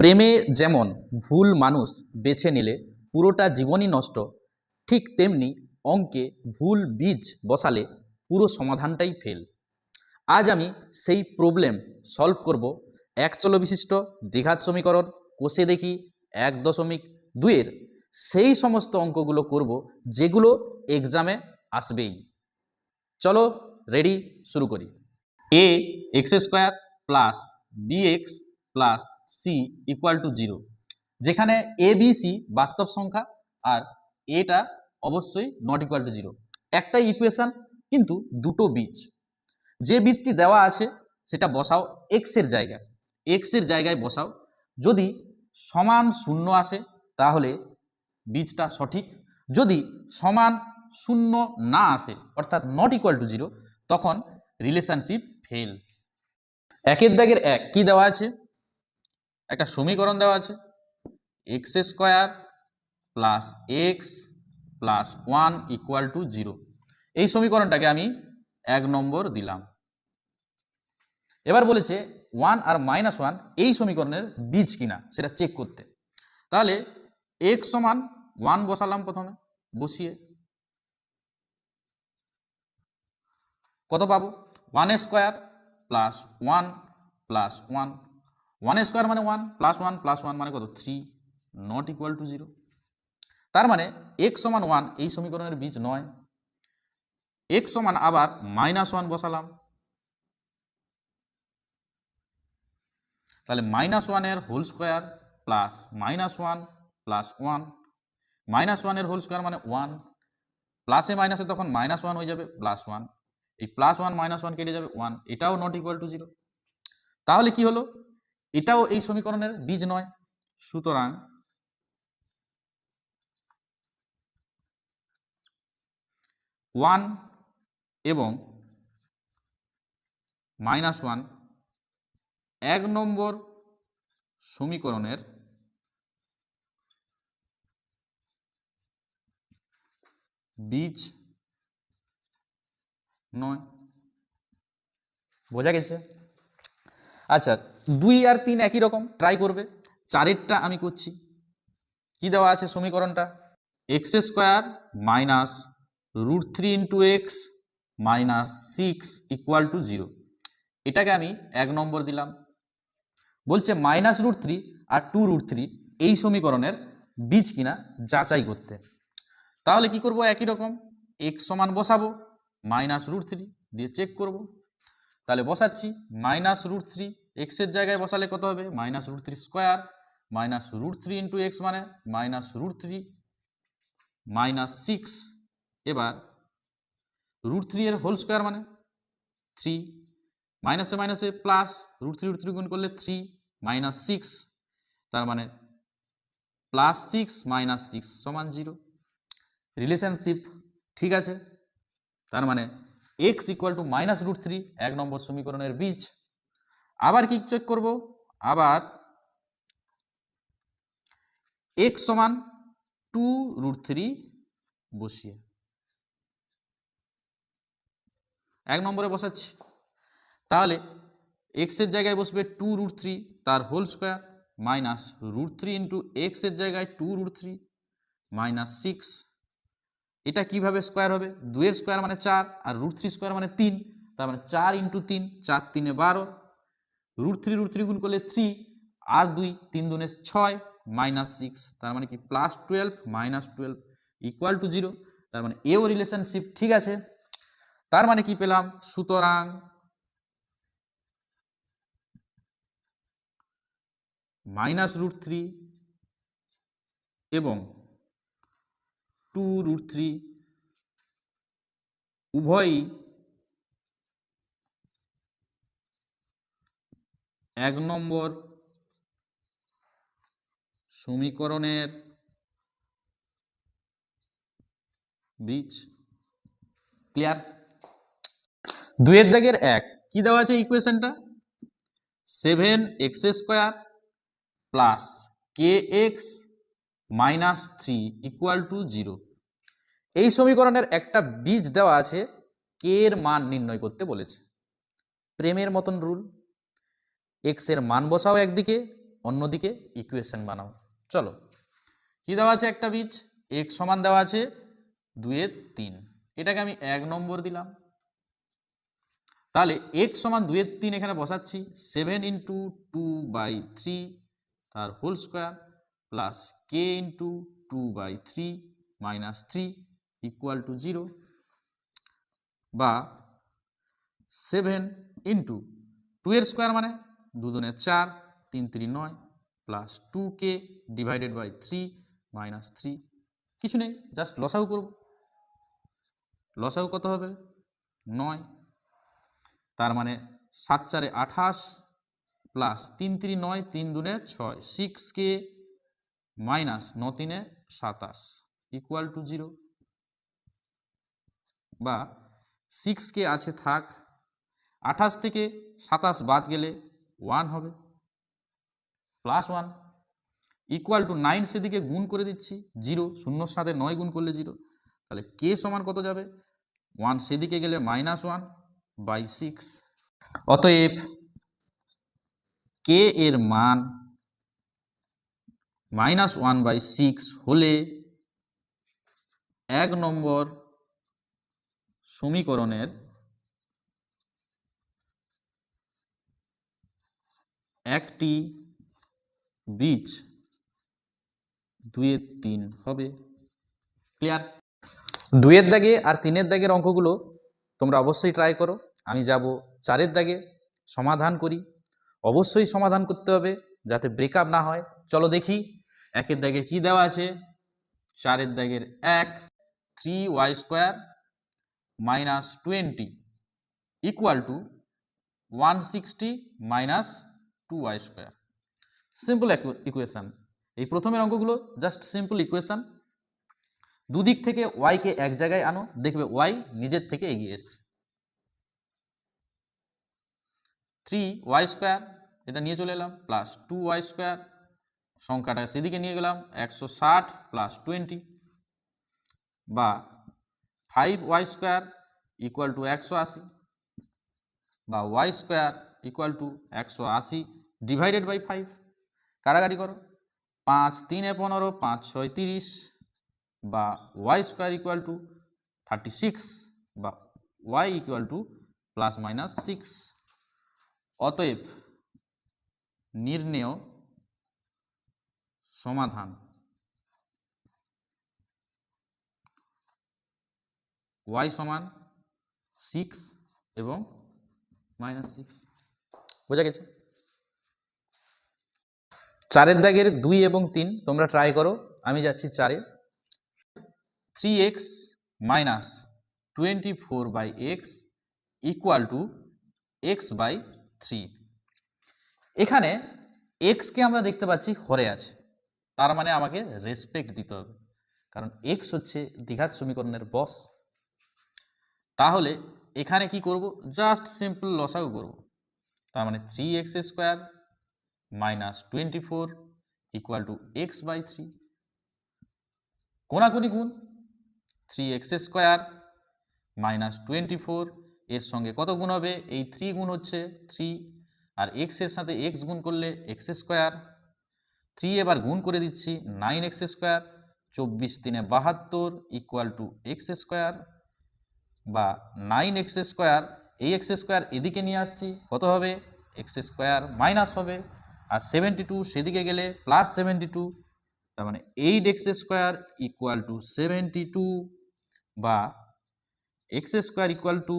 প্রেমে যেমন ভুল মানুষ বেছে নিলে পুরোটা জীবনই নষ্ট, ঠিক তেমনি অঙ্কে ভুল বীজ বসালে পুরো সমাধানটাই ফেল। আজ আমি সেই প্রবলেম সলভ করব এক চল বিশিষ্ট দ্বিঘাত সমীকরণ কষে দেখি 1.2-এর সেই সমস্ত অঙ্কগুলো করব যেগুলো এক্সামে আসবেই। চলো রেডি, শুরু করি। A x square plus b x plus c equal to 0, যেখানে এ বি সি বাস্তব সংখ্যা আর এটা অবশ্যই নট ইকুয়াল টু 0। একটা ইকুয়েশন কিন্তু দুটো বীজ, যে বীজটি দেওয়া আছে সেটা বসাও এক্সের জায়গায়, এক্সের জায়গায় বসাও। যদি সমান 0 আসে তাহলে বীজটা সঠিক, যদি সমান 0 না আসে অর্থাৎ নট ইকুয়াল টু 0 তখন রিলেশনশিপ ফেল। একের দাগের এক কি দেওয়া আছে, একটা সমীকরণ দেওয়া আছে x square plus x plus 1 equal to 0। এই সমীকরণটাকে আমি 1 নম্বর দিলাম। এবার বলেছে 1 আর -1 এই সমীকরণের বীজ কিনা সেটা চেক করতে। তাহলে x সমান 1 বসালাম, প্রথমে বসিয়ে কত পাবো, 1 স্কোয়ার প্লাস 1 প্লাস 1, 1 স্কোয়ার মানে 1 প্লাস 1 প্লাস 1 মানে কত 3, নট ইকুয়াল টু 0। তার মানে x সমান 1 এই সমীকরণের বীজ নয়। x সমান আবার -1 বসালাম, তাহলে -1 এর হোল স্কোয়ার প্লাস -1 প্লাস 1, -1 এর হোল স্কোয়ার মানে 1, প্লাসে মাইনাসে তখন -1 হয়ে যাবে প্লাস 1, এই প্লাস 1 -1 কেটে যাবে 1, এটাও নট ইকুয়াল টু 0। তাহলে কি হলো, এটাও এই সমীকরণের বীজ নয়। সুতরাং ওয়ান এবং -1 1 নম্বর সমীকরণের বীজ নয়। বোঝা গেছে? আচ্ছা, 2 আর 3 একই রকম ট্রাই করবে। 4এরটা আমি করছি। কি দেওয়া আছে সমীকরণটা, x square minus √3 into x minus 6 equal to 0। এটাকে আমি 1 নম্বর দিলাম। বলছে -√3 আর 2√3 এই সমীকরণের বীজ কিনা যাচাই করতে। তাহলে কি করব, একই রকম x সমান বসাবো, -√3 দিয়ে চেক করব। তাহলে বসাচ্ছি -√3, এক্সের জায়গায় বসালে কত হবে, -√3 স্কোয়ার -√3 ইন্টু এক্স মানে -√3 -6, এবার √3 এর হোল স্কোয়ার মানে 3, মাইনাসে মাইনাসে প্লাস, √3 গুণ করলে 3 -6, তার মানে +6 -6 সমান 0। রিলেশনশিপ ঠিক আছে, তার মানে x ইকুয়াল টু -√3 1 নম্বর সমীকরণের বীজ। আবার কি চেক করব, আবার x সমান 2√3 বসিয়ে 1 নম্বরে বসাচ্ছি। তাহলে x এর জায়গায় বসবে 2√3 তার হোল স্কোয়ার -√3 ইন্টু এক্স এর জায়গায় 2√3 -6। এটা কিভাবে স্কোয়ার হবে, 2 এর স্কোয়ার মানে 4 আর √3 স্কোয়ার মানে 3, তার মানে 4 ইন্টু 3, 4 3 12, √3 গুণ করলে 3 আর 2 3 2 6 -6, তার মানে কি +12 -12 ইকুয়াল টু 0। তার মানে এও রিলেশনশিপ ঠিক আছে। তার মানে কি পেলাম, সুতরাং -√3 এবং 2√3 উভয়ই 1 নম্বর সমীকরণের বীজ। ক্লিয়ার? 2 এর দাগের 1 কি দেওয়া আছে ইকুয়েশনটা, 7x² plus kx minus 3 equal to 0। এই সমীকরণের একটা বীজ দেওয়া আছে, কে এর মান নির্ণয় করতে বলেছে। প্রেমের মতন রুল, এক্স এর মান বসাও একদিকে অন্যদিকে ইকুয়েশন বানাও। চলো, কি দেওয়া আছে? একটা বীজ x সমান দেওয়া আছে 2/3, এটাকে আমি 1 নম্বর দিলাম। তাহলে x সমান 2/3 এখানে বসাচ্ছি, 7 ইন্টু 2/3 তার whole square plus k into 2/3 minus 3 equal to 0, বা 7 ইন্টু 2 এর স্কোয়ার মানে 2 দুনে 4, 3 3 9 plus 2k divided by 3 minus 3। কিছু নেই, জাস্ট লসাগু করব। লসাগু কত হবে? 9, তার মানে 7 4 28 plus 3 3 9, 3 দুনে 6, 6k minus 9 3 27 equal to 0, বা 6k আছে থাক, 28 থেকে 27 বাদ গেলে 1 হবে, প্লাস 1 ইকুয়াল টু 9 সেদিকে গুণ করে দিচ্ছি, 0, শূন্যর সাথে 9 গুণ করলে 0, তাহলে k সমান কত যাবে? 1 সেদিকে গেলে -1/6। অতএব k এর মান -1/6 হলে 1 নম্বর সমীকরণের একটি বীজ 2/3 হবে। ক্লিয়ার? 2-এর দাগে আর 3-এর দাগের অঙ্কগুলো তোমরা অবশ্যই ট্রাই করো। আমি যাব 4-এর দাগে, সমাধান করি। অবশ্যই সমাধান করতে হবে যাতে ব্রেকআপ না হয়। চলো দেখি 1-এর দাগের কি দেওয়া আছে। 4-এর দাগের 1, 3y² minus 20 equal to 160 minus 2y²। Simple equation. এই প্রথমের অঙ্কগুলো জাস্ট সিম্পল ইকুয়েশন। দুদিক থেকে ওয়াইকে এক জায়গায় আনো, দেখবে ওয়াই নিজের থেকে এগিয়ে এসছে। 3y² এটা নিয়ে চলে এলাম, প্লাস 2y², সংখ্যাটা সেদিকে নিয়ে গেলাম, 160 প্লাস 20, বা 5y² ইকুয়াল টু 180, বা y² equal to 180 divided by 5। কারাগারি করো, 5 3 15, 5 6 30, বা y² ইকুয়াল টু 36, বা y equal to plus minus 6। অতএব নির্ণেয় সমাধান y সমান 6 এবং -6। বোঝা গেছে? 4-এর দাগের 2 এবং 3 তোমরা ট্রাই করো। আমি যাচ্ছি 4-এ। 3x minus 24/x equal to x/3। এখানে এক্সকে আমরা দেখতে পাচ্ছি হরে আছে, তার মানে আমাকে রেসপেক্ট দিতে হবে, কারণ এক্স হচ্ছে দ্বিঘাত সমীকরণের বস। তাহলে এখানে কি করব? জাস্ট সিম্পল লসাগু করব। তার মানে 3x² minus 24 equal to x/3। কোনাকুনি গুণ, 3x² মাইনাস 24 এর সঙ্গে কত গুণ হবে? এই 3 গুণ হচ্ছে 3, আর x এর সাথে x গুণ করলে x²। 3 এবার গুণ করে দিচ্ছি, 9x², 24 3 72 ইকুয়াল টু x², বা 9x², এই x² এদিকে নিয়ে আসছি, কত হবে? x² মাইনাস হবে, আর 72 সেদিকে গেলে প্লাস 72, তার মানে 8x² ইকুয়াল টু 72, বা x² ইকুয়াল টু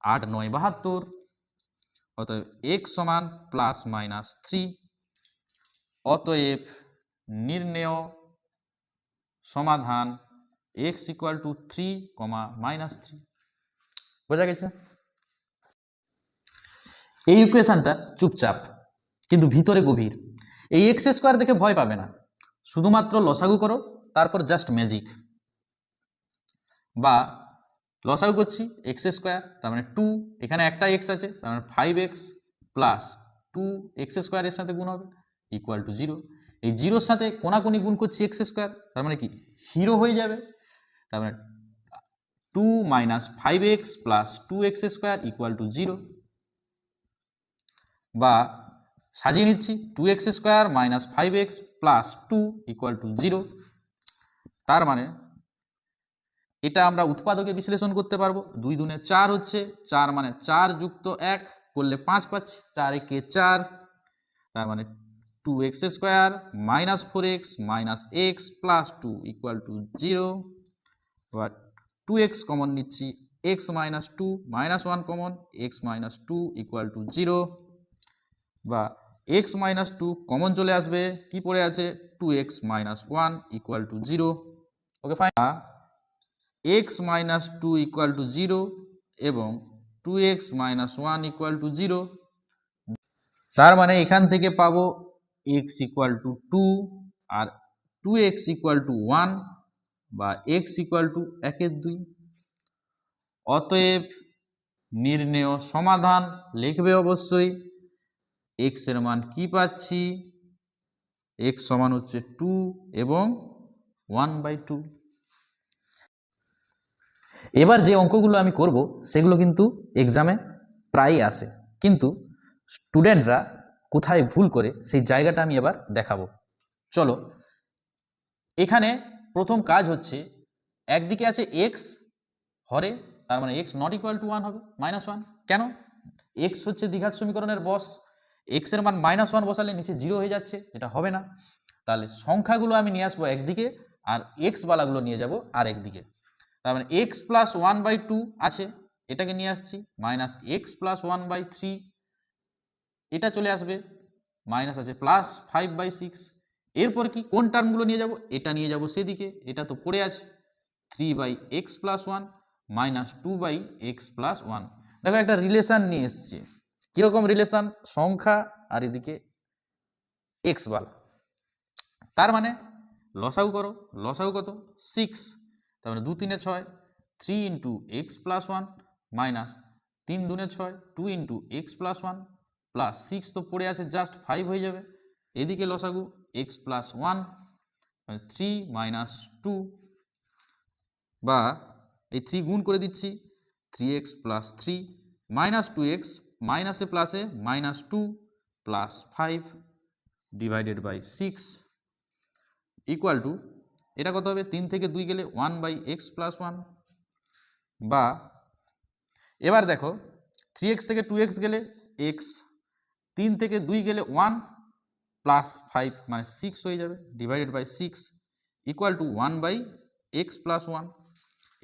8 9 72। অতএব x সমান প্লাস মাইনাস 3। অতএব নির্ণেয় সমাধান x ইকুয়াল টু 3, -3। বোঝা গেছে? এই ইকুয়েশনটা চুপচাপ কিন্তু ভিতরে গভীর। এই x² দেখে ভয় পাবে না, শুধুমাত্র লসাগু করো, তারপর জাস্ট ম্যাজিক। বা লসাগু করছি x², তার মানে 2, এখানে একটা x আছে, তার মানে 5x প্লাস 2x² এর সাথে গুণ হবে ইকুয়াল টু 0। এই 0-র সাথে কোনাকুনি গুণ করছি x², তার মানে কি হিরো হয়ে যাবে, তার মানে 2 minus 5x plus 2x² equal to 0, বা সাজিয়ে নিচ্ছি, 2x² minus 5x plus 2 equal to 0। তার মানে এটা আমরা উৎপাদকে বিশ্লেষণ করতে পারবো। 2 দুনে 4 হচ্ছে, 4 মানে 4 যুক্ত 1 করলে 5 পাচ্ছি, 4 একে 4, তার মানে 2x² minus 4x minus x plus 2 equal to 0। এবার 2x কমন নিচ্ছি, x minus 2 minus 1 common, x minus 2 equal to 0, বা x মাইনাস 2 কমন চলে আসবে, কি পড়ে আছে 2x minus 1 equal to 0। Okay fine, x minus 2 equal to 0 এবং 2x minus 1 equal to 0। তার মানে এখান থেকে পাবো x ইকুয়াল টু 2 আর 2x ইকুয়াল টু 1 বা x ইকুয়াল টু 1/2। অতএব নির্ণেয় সমাধান লিখবে অবশ্যই। x এর মান কি পাচ্ছি, x সমান হচ্ছে 2 এবং 1/2। এবার যে অঙ্কগুলো আমি করব সেগুলো কিন্তু এক্সামে প্রায়ই আসে, কিন্তু স্টুডেন্টরা কোথায় ভুল করে সেই জায়গাটা আমি এবার দেখাবো। চলো, এখানে প্রথম কাজ হচ্ছে, একদিকে আছে x হরে, তার মানে x নট ইকুয়াল টু 1 হবে, -1। কেন? x হচ্ছে দ্বিঘাত সমীকরণের বস, x এর মান -1 বসালে নিচে 0 হয়ে যাচ্ছে, এটা হবে না। তাহলে সংখ্যাগুলো আমি নিয়ে আসবো একদিকে আর x বালাগুলো নিয়ে যাব আর একদিকে। তার মানে x প্লাস 1/2 আছে, এটাকে নিয়ে আসছি, মাইনাস x প্লাস 1/3, এটা চলে আসবে, মাইনাস আছে প্লাস 5/6। এরপর কি কোন টার্মগুলো নিয়ে যাব, এটা নিয়ে যাব সেদিকে, এটা তো পড়ে আছে 3/x plus 1 minus 2/x plus 1। দেখো একটা রিলেশন নিয়ে এসছে, কিরকম রিলেশন, সংখ্যা আর এদিকে x বালা। তার মানে লসাগু করো, লসাগু কত 6, তার মানে 2 3 6, 3 into x plus 1 minus 3 2 6, 2 into x plus 1 plus 6 তো পড়ে আছে, জাস্ট 5 হয়ে যাবে। এদিকে লসাগু এক্স প্লাস 1 3 মাইনাস 2, বা এই 3 গুণ করে দিচ্ছি, 3x প্লাস 3 মাইনাস 2x মাইনাসে প্লাসে minus 2 plus 5 divided by 6 equal to, এটা কত হবে, 3 থেকে 2 গেলে 1/x প্লাস 1, বা এবার দেখো 3x থেকে 2x গেলে x, 3 থেকে 2 গেলে 1 প্লাস 5 মানে 6 হয়ে যাবে, divided by 6 equal to 1/x plus 1।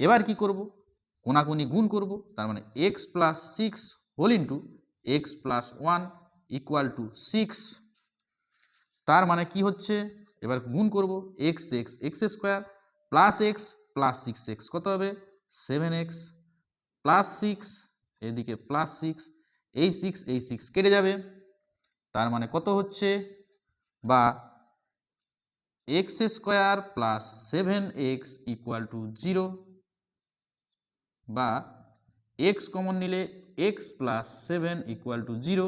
এবার কি করব, কোনাকুনি গুণ করব, তার মানে x plus 6 whole into x plus 1 equal to 6। তার মানে কি হচ্ছে, এবার গুণ করব, x square plus x plus 6x কত হবে 7x প্লাস 6, এদিকে প্লাস 6, এই 6 কেটে যাবে, তার মানে কত হচ্ছে, বা x square plus 7x equal to 0, বা x কমন নিলে x প্লাস 7 ইকুয়াল টু 0,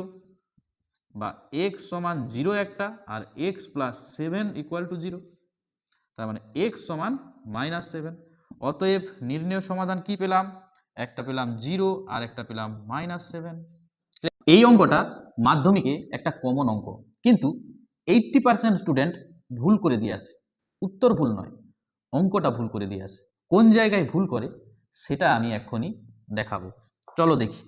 বা x সমান 0 একটা আর x প্লাস 7 ইকুয়াল টু 0, তার মানে x সমান -7। অতএব নির্ণেয় সমাধান কি পেলাম, একটা পেলাম 0 আর একটা পেলাম -7। এই অঙ্কটা মাধ্যমিকে একটা কমন অঙ্ক, কিন্তু 80% স্টুডেন্ট ভুল করে দিয়ে আসে, উত্তর ভুল নয়, অঙ্কটা ভুল করে দিয়ে আসে। কোন জায়গায় ভুল করে সেটা আমি এক্ষুনি দেখাবো, চলো দেখি।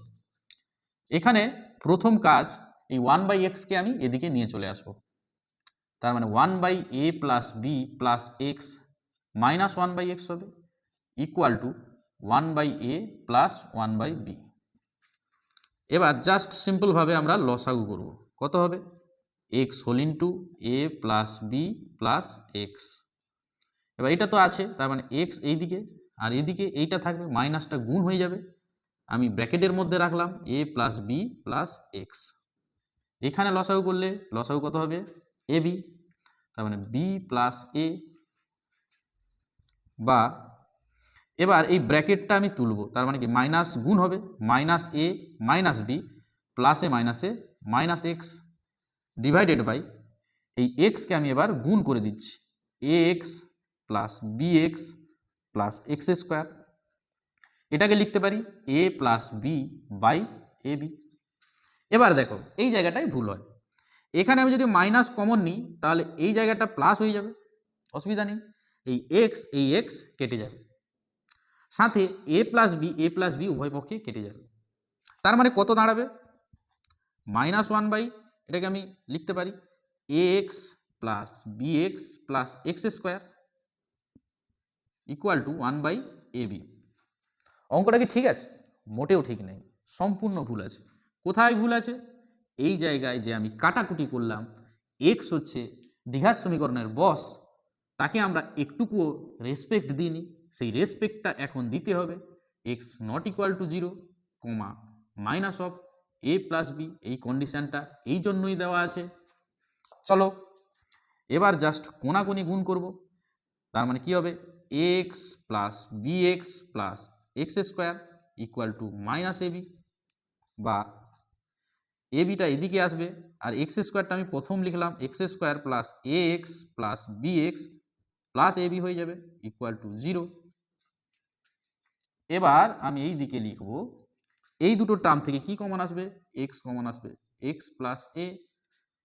এখানে প্রথম কাজ, এই 1/x কে আমি এদিকে নিয়ে চলে আসবো, তার মানে 1/a plus b plus x minus 1/x হবে equal to 1/a plus 1/b। এবার জাস্ট সিম্পলভাবে আমরা লসাগু করব, কত হবে x whole into a plus b plus x. এবার এটা তো আছে, তার মানে x এইদিকে আর এদিকে এইটা থাকবে, মাইনাসটা গুণ হয়ে যাবে, আমি ব্র্যাকেটের মধ্যে রাখলাম a plus b plus x. এখানে লসাগু করলে লসাগু কত হবে ab, তার মানে b প্লাস a, বা এবার এই ব্র্যাকেটটা আমি তুলব, তার মানে কি মাইনাস গুণ হবে, মাইনাস a মাইনাস b প্লাসে মাইনাসে মাইনাস এক্স ডিভাইডেড বাই এই এক্সকে আমি এবার গুণ করে দিচ্ছি, ax plus bx plus x square. এটাকে লিখতে পারি a plus b by ab। এবার দেখো এই জায়গাটায় ভুল হয়, এখানে আমি যদি মাইনাস কমন নিই তাহলে এই জায়গাটা প্লাস হয়ে যাবে, অসুবিধা নেই। এই এক্স কেটে যাবে, সাথে এ প্লাস বি উভয় পক্ষে কেটে যাবে। তার মানে কত দাঁড়াবে? -1 এটাকে আমি লিখতে পারি a x plus b x plus x square equal to 1/ab। অঙ্কটা কি ঠিক আছে? মোটেও ঠিক নেই, সম্পূর্ণ ভুল আছে। কোথায় ভুল আছে? এই জায়গায় যে আমি কাটাকুটি করলাম, এক্স হচ্ছে দ্বিঘাত সমীকরণের বস, তাকে আমরা একটুকুও রেসপেক্ট দিইনি, সেই রেসপেক্টটা এখন দিতে হবে। X not equal to 0, minus of a plus b, এই কন্ডিশানটা এই জন্যই দেওয়া আছে। চলো এবার জাস্ট কোনাকুনি গুণ করব। তার মানে কি হবে? X plus b x plus x square equal to -ab, বা এ বিটা এদিকে আসবে আর এক্স স্কোয়ারটা আমি প্রথম লিখলাম x square plus a x plus b x plus a b হয়ে যাবে ইকুয়াল টু 0। এবার আমি এই দিকে লিখব, এই দুটো টার্ম থেকে কি কমন আসবে? এক্স কমন আসবে, এক্স প্লাস এ।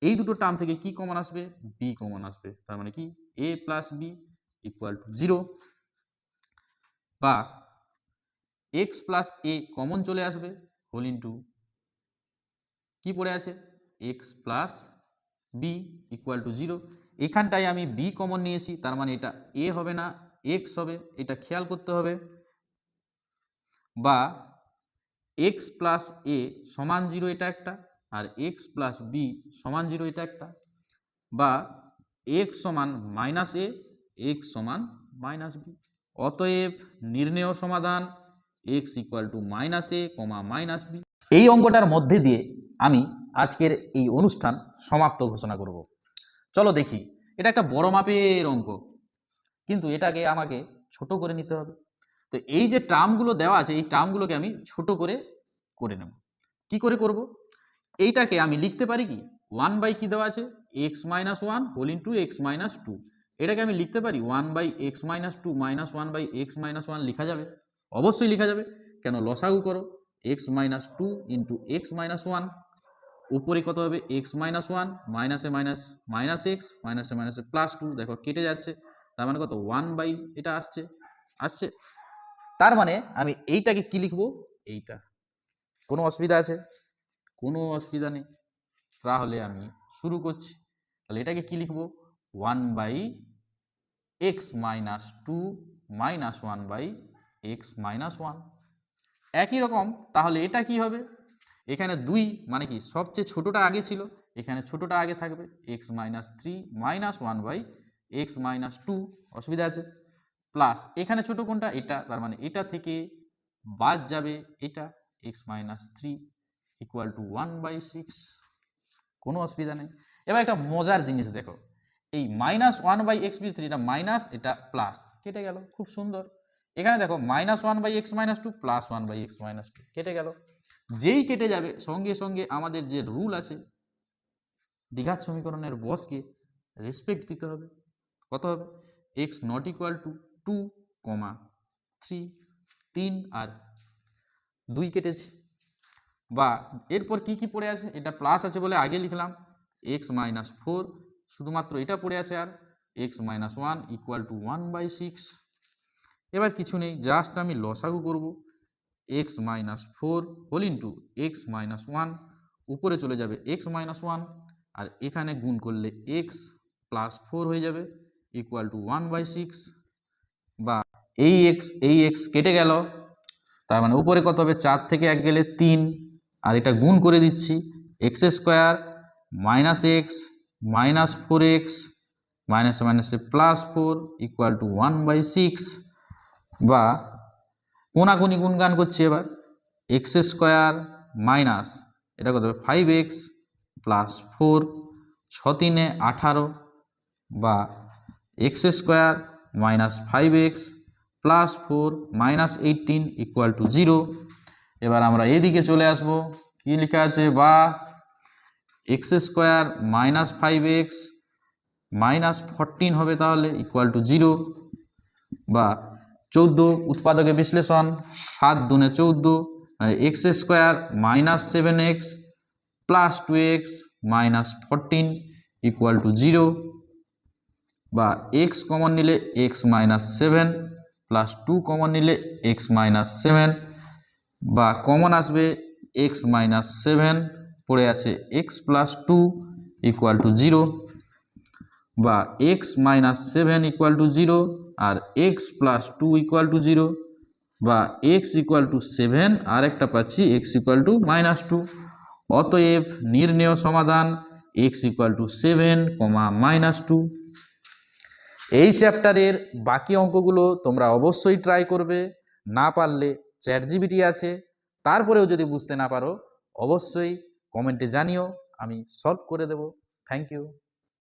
এই দুটো টার্ম থেকে কি কমন আসবে? বি কমন আসবে। তার মানে কি এ প্লাস বি ইকুয়াল টু 0, বা এক্স প্লাস এ কমন চলে আসবে হোল ইন্টু কি পড়ে আছে x plus b equal to 0। এখানটায় আমি বি কমন নিয়েছি, তার মানে এটা এ হবে না এক্স হবে, এটা খেয়াল করতে হবে। বা এক্স প্লাস এ সমান 0 এটা একটা, আর এক্স প্লাস বি সমান 0 এটা একটা। বা এক্স সমান মাইনাস এ, এক্স সমান মাইনাস বি। অতএব নির্ণেয় সমাধান x equal to minus a comma minus b. এই অঙ্কটার মধ্যে দিয়ে আমি আজকের এই অনুষ্ঠান সমাপ্ত ঘোষণা করব। চলো দেখি, এটা একটা বড় মাপের অঙ্ক, কিন্তু এটাকে আমাকে ছোট করে নিতে হবে। তো এই যে টার্মগুলো দেওয়া আছে, এই টার্মগুলোকে আমি ছোট করে নেব। কি করে করব? এইটাকে আমি লিখতে পারি কি 1 কি দেওয়া আছে x minus 1 whole into x minus 2। এটাকে আমি লিখতে পারি 1/x minus 2 minus 1/x minus 1 লিখা যাবে, অবশ্যই লিখা যাবে। কেন? লসাগু করো, x minus 2 into x minus 1, উপরে কত হবে এক্স মাইনাস 1, মাইনাসে মাইনাস মাইনাস এক্স, মাইনাসে মাইনাসে প্লাস 2, দেখো কেটে যাচ্ছে। তার মানে কত 1 এটা আসছে। তার মানে আমি এইটাকে কি লিখবো? এইটা। কোনো অসুবিধা আছে? কোনো অসুবিধা নেই। তাহলে আমি শুরু করছি। তাহলে এটাকে কি লিখবো? 1/x minus 2 minus 1/x minus 1। একই রকম তাহলে এটা কি হবে? এখানে 2 মানে কি সবচেয়ে ছোটটা আগে ছিল, এখানে ছোটটা আগে থাকবে x minus 3 minus 1/x minus 2, অসুবিধা আছে। প্লাস এখানে ছোট কোনটা? এটা, তার মানে এটা থেকে বাদ যাবে এটা x মাইনাস 3 ইকুয়াল টু 1/6, কোনো অসুবিধা নেই। এবার একটা মজার জিনিস দেখো, এই -1/x3, এটা মাইনাস এটা প্লাস, কেটে গেল, খুব সুন্দর। এখানে দেখো -1/x minus 2 plus 1/x minus 2 কেটে গেল। যেই কেটে যাবে সঙ্গে সঙ্গে আমাদের যে রুল আছে দ্বিঘাত সমীকরণের বসকে রেসপেক্ট দিতে হবে। কত হবে? x নট ইকুয়াল টু 2, 3, 3 আর 2 কেটেছি। বা এরপর কি পড়ে আছে? এটা প্লাস আছে বলে আগে লিখলাম x মাইনাস 4, শুধুমাত্র এটা পড়ে আছে, আর x মাইনাস 1 ইকুয়াল টু 1/6। এবার কিছু নেই, জাস্ট আমি লসাগু করব, x minus 4 whole into x minus 1, উপরে চলে যাবে x মাইনাস 1, আর এখানে গুণ করলে x প্লাস 4 হয়ে যাবে ইকুয়াল টু 1/6। বা এই x কেটে গেল, তার মানে উপরে কত হবে? 4 থেকে 1 গেলে 3, আর এটা গুণ করে দিচ্ছি x square minus x minus 4x মাইনাসে মাইনাসে প্লাস 4 ইকুয়াল টু 1/6। বা কোনাকুনি গুণগান করছি এবার, এক্স স্কোয়ার মাইনাস এটা কত হবে 5x প্লাস 4, 6 3 18, বা x square minus 5x plus 4 minus 18 equal to 0। এবার আমরা এদিকে চলে আসব, কি লেখা আছে? বা x square minus 5x minus 14 হবে তাহলে ইকুয়াল টু 0। বা 14 উৎপাদকে বিশ্লেষণ, 7 2 14, x square minus 7x plus 2x minus 14 equal to 0, বা এক্স কমন নিলে এক্স মাইনাস 7 প্লাস 2 কমন নিলে এক্স মাইনাস 7, বা কমন আসবে এক্স মাইনাস 7, পড়ে আছে এক্স প্লাস 2 ইকুয়াল টু 0, বা এক্স মাইনাস 7 ইকুয়াল টু 0 আর এক্স প্লাস 2 ইকুয়াল টু 0, বা এক্স ইকুয়াল টু 7 আর একটা পাচ্ছি এক্স ইকুয়াল টু মাইনাস 2। অতএব নির্ণেয় সমাধান এক্স ইকুয়াল টু 7, মাইনাস 2। এই চ্যাপ্টারের বাকি অঙ্কগুলো তোমরা অবশ্যই ট্রাই করবে, না পারলে চ্যাটজিপিটি আছে, তারপরেও যদি বুঝতে না পারো অবশ্যই কমেন্টে জানিও, আমি সলভ করে দেব। Thank you.